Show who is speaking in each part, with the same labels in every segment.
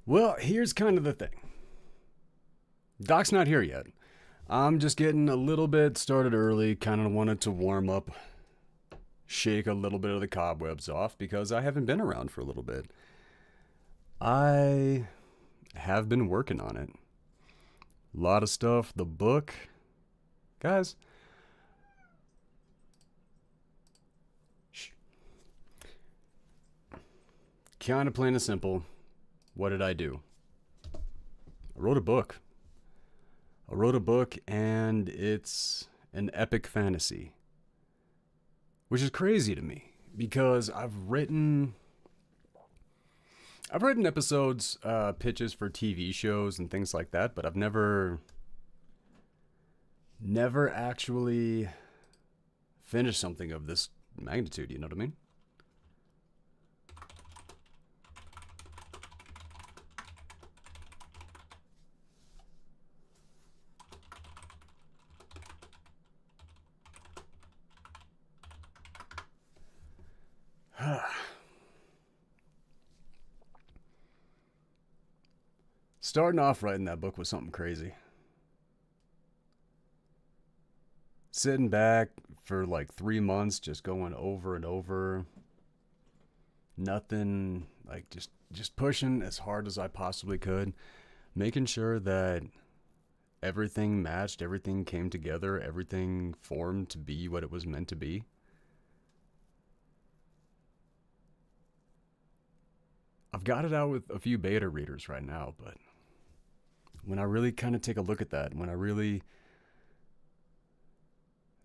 Speaker 1: Well, here's kind of the thing. Doc's not here yet. I'm just getting a little bit started early, kind of wanted to warm up, shake a little bit of the cobwebs off because I haven't been around for a little bit. I have been working on it. A lot of stuff, the book. Guys, kind of plain and simple. What did I do? I wrote a book. I wrote a book and it's an epic fantasy, which is crazy to me because I've written episodes, pitches for TV shows and things like that, but I've never actually finished something of this magnitude. You know what I mean? Starting off writing that book was something crazy. Sitting back for like 3 months, just going over and over, nothing, like just pushing as hard as I possibly could, making sure that everything matched, everything came together, everything formed to be what it was meant to be. I've got it out with a few beta readers right now, but when I really kind of take a look at that, when I really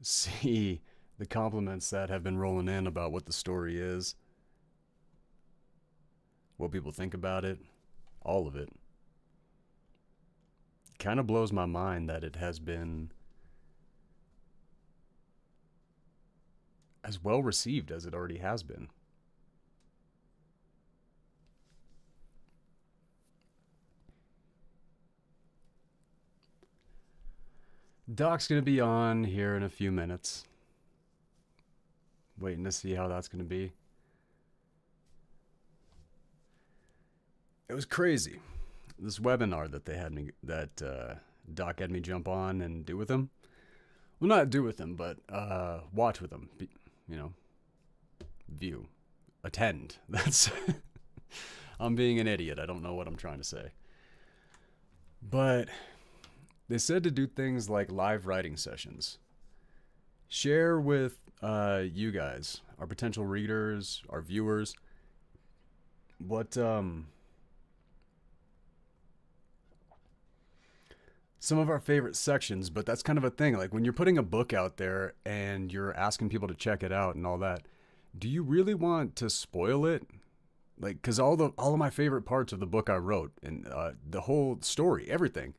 Speaker 1: see the compliments that have been rolling in about what the story is, what people think about it, all of it, kind of blows my mind that it has been as well received as it already has been. Doc's going to be on here in a few minutes. Waiting to see how that's going to be. It was crazy. This webinar that Doc had me jump on and do with him. Well, not do with him, but watch with him. You know, view, attend. That's. I'm being an idiot. I don't know what I'm trying to say. But they said to do things like live writing sessions. Share with you guys, our potential readers, our viewers, what some of our favorite sections. But that's kind of a thing. Like when you're putting a book out there and you're asking people to check it out and all that, do you really want to spoil it? Like, because all of my favorite parts of the book I wrote and the whole story, everything,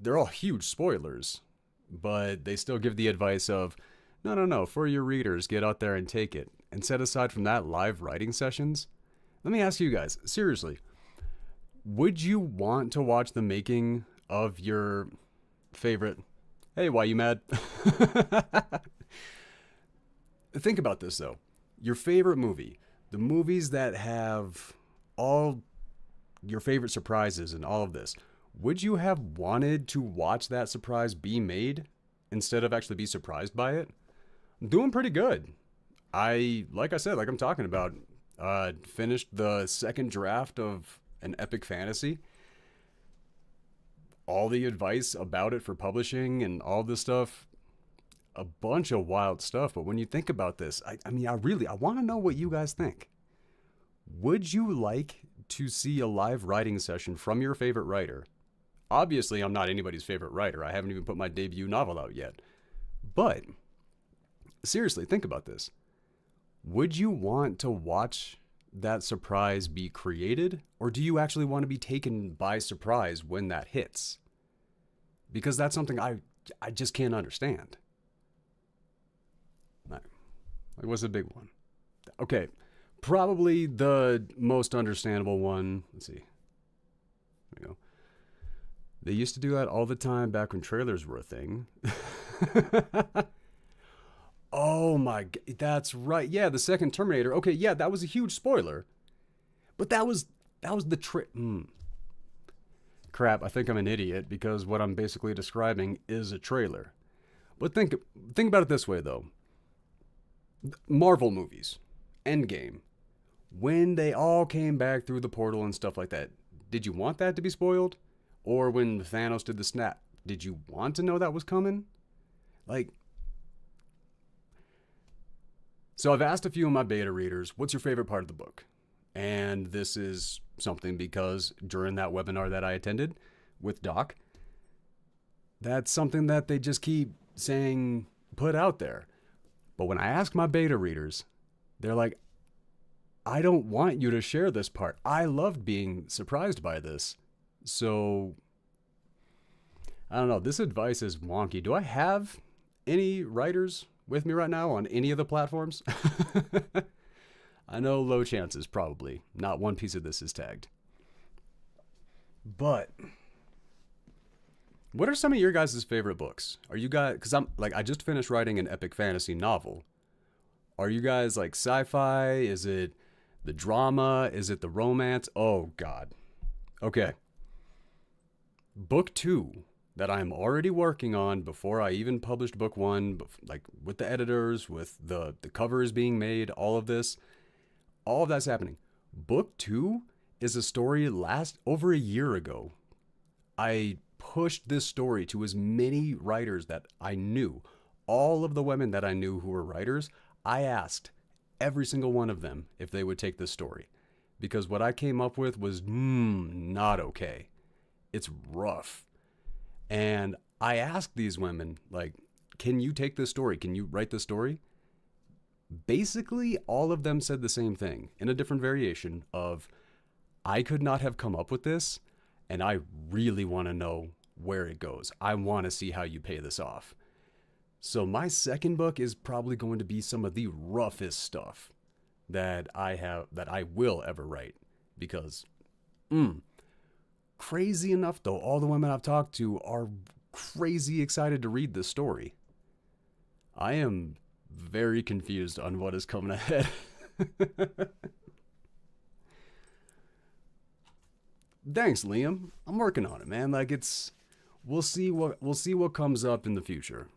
Speaker 1: they're all huge spoilers, but they still give the advice of, no, no, no, for your readers, get out there and take it. And set aside from that, live writing sessions. Let me ask you guys, seriously, would you want to watch the making of your favorite? Hey, why you mad? Think about this though. Your favorite movie, the movies that have all your favorite surprises and all of this, would you have wanted to watch that surprise be made instead of actually be surprised by it? I'm doing pretty good. Like I said, like I'm talking about, finished the second draft of an epic fantasy. All the advice about it for publishing and all this stuff, a bunch of wild stuff. But when you think about this, I want to know what you guys think. Would you like to see a live writing session from your favorite writer? Obviously, I'm not anybody's favorite writer. I haven't even put my debut novel out yet. But seriously, think about this. Would you want to watch that surprise be created, or do you actually want to be taken by surprise when that hits? Because that's something I just can't understand. Like, what's the big one? Okay, probably the most understandable one. Let's see. There we go. They used to do that all the time back when trailers were a thing. Oh my, that's right. Yeah, the second Terminator. Okay, yeah, that was a huge spoiler. But that was That was the trick. Crap, I think I'm an idiot because what I'm basically describing is a trailer. But think about it this way though. Marvel movies, Endgame, when they all came back through the portal and stuff like that, did you want that to be spoiled? Or when Thanos did the snap, did you want to know that was coming? Like, so I've asked a few of my beta readers, what's your favorite part of the book? And this is something because during that webinar that I attended with Doc, that's something that they just keep saying, put out there. But when I ask my beta readers, they're like, I don't want you to share this part. I loved being surprised by this. So, I don't know. This advice is wonky. Do I have any writers with me right now on any of the platforms? I know low chances, probably. Not one piece of this is tagged. But what are some of your guys' favorite books? Are you guys, because I just finished writing an epic fantasy novel. Are you guys like sci-fi? Is it the drama? Is it the romance? Oh, God. Okay. Book 2 that I'm already working on before I even published book 1, like with the editors, with the covers being made, all of this. All of that's happening. Book 2 is a story over a year ago. I pushed this story to as many writers that I knew. All of the women that I knew who were writers, I asked every single one of them if they would take this story. Because what I came up with was not okay. It's rough. And I asked these women, like, can you take this story? Can you write this story? Basically, all of them said the same thing in a different variation of, I could not have come up with this, and I really want to know where it goes. I want to see how you pay this off. So my second book is probably going to be some of the roughest stuff that I will ever write. Because, crazy enough though, all the women I've talked to are crazy excited to read this story. I am very confused on what is coming ahead. Thanks, Liam. I'm working on it, man. Like we'll see what comes up in the future.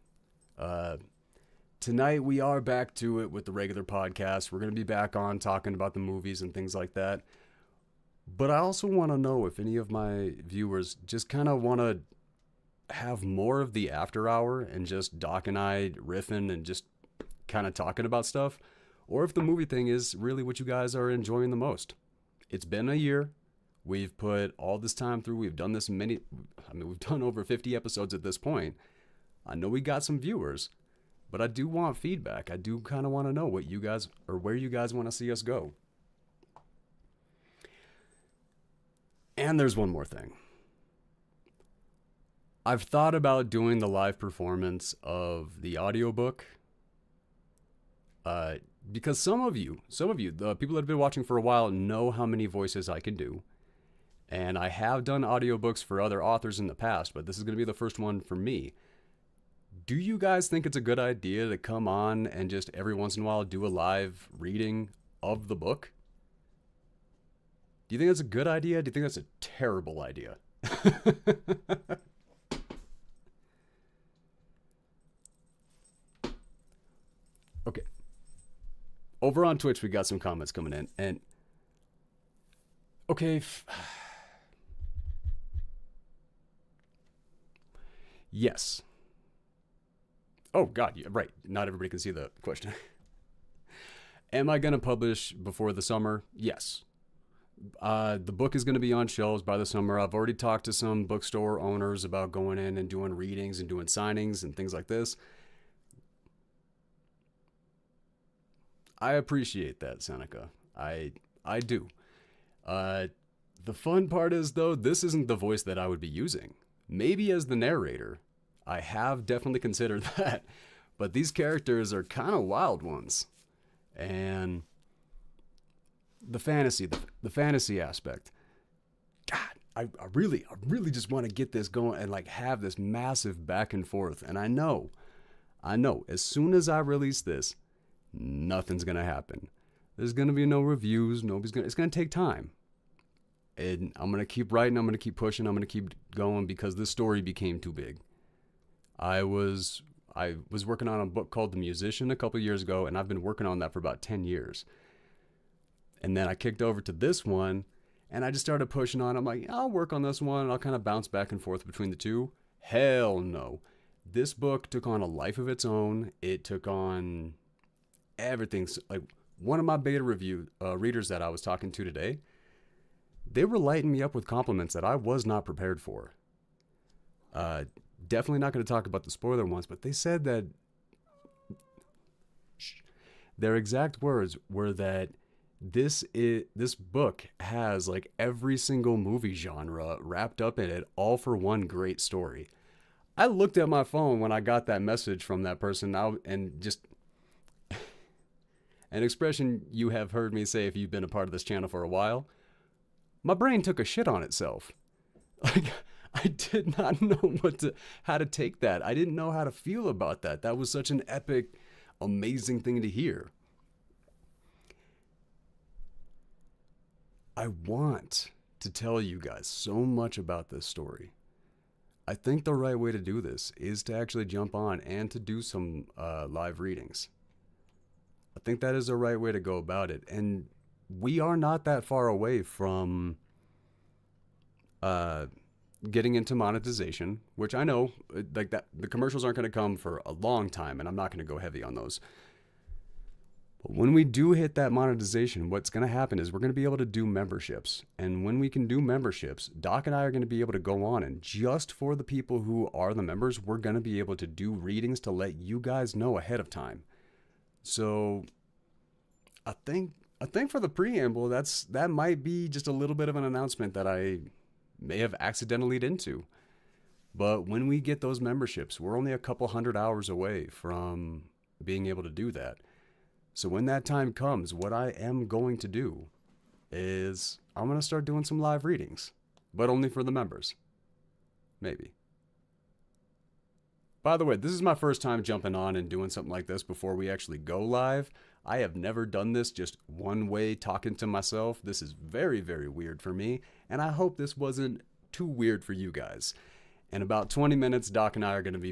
Speaker 1: Tonight we are back to it with the regular podcast. We're going to be back on talking about the movies and things like that. But I also want to know if any of my viewers just kind of want to have more of the after hour and just Doc and I riffing and just kind of talking about stuff, or if the movie thing is really what you guys are enjoying the most. It's been a year. We've put all this time through. We've done this we've done over 50 episodes at this point. I know we got some viewers, but I do want feedback. I do kind of want to know what you guys, or where you guys want to see us go. And there's one more thing. I've thought about doing the live performance of the audiobook. Because some of you, the people that have been watching for a while, know how many voices I can do. And I have done audiobooks for other authors in the past, but this is going to be the first one for me. Do you guys think it's a good idea to come on and just every once in a while do a live reading of the book? Do you think that's a good idea? Do you think that's a terrible idea? Okay. Over on Twitch, we got some comments coming in, and okay. Yes. Oh, God, yeah, right. Not everybody can see the question. Am I going to publish before the summer? Yes. The book is going to be on shelves by the summer. I've already talked to some bookstore owners about going in and doing readings and doing signings and things like this. I appreciate that, Seneca. I do. The fun part is, though, this isn't the voice that I would be using. Maybe as the narrator. I have definitely considered that. But these characters are kind of wild ones. And the fantasy aspect. God, I really just want to get this going and like have this massive back and forth. And I know, as soon as I release this, nothing's going to happen. There's going to be no reviews. It's going to take time. And I'm going to keep writing, I'm going to keep pushing, I'm going to keep going because this story became too big. I was I was working on a book called The Musician a couple years ago, and I've been working on that for about 10 years. And then I kicked over to this one, and I just started pushing on. I'm like, I'll work on this one, and I'll kind of bounce back and forth between the two. Hell no. This book took on a life of its own. It took on everything. Like one of my beta review readers that I was talking to today, they were lighting me up with compliments that I was not prepared for. Definitely not going to talk about the spoiler ones, but they said that their exact words were that this book has like every single movie genre wrapped up in it, all for one great story. I looked at my phone when I got that message from that person and just an expression you have heard me say if you've been a part of this channel for a while. My brain took a shit on itself. Like I did not know how to take that. I didn't know how to feel about that. That was such an epic, amazing thing to hear. I want to tell you guys so much about this story. I think the right way to do this is to actually jump on and to do some live readings. I think that is the right way to go about it. And we are not that far away from getting into monetization, which I know like that the commercials aren't going to come for a long time, and I'm not going to go heavy on those. But when we do hit that monetization, what's going to happen is we're going to be able to do memberships. And when we can do memberships, Doc and I are going to be able to go on, and just for the people who are the members, we're going to be able to do readings to let you guys know ahead of time. So I think for the preamble, that might be just a little bit of an announcement that I may have accidentally lead into. But when we get those memberships, we're only a couple hundred hours away from being able to do that. So when that time comes, what I am going to do is I'm going to start doing some live readings, but only for the members. Maybe. By the way, this is my first time jumping on and doing something like this before we actually go live. I have never done this just one way talking to myself. This is very, very weird for me, and I hope this wasn't too weird for you guys. In about 20 minutes, Doc and I are going to be back.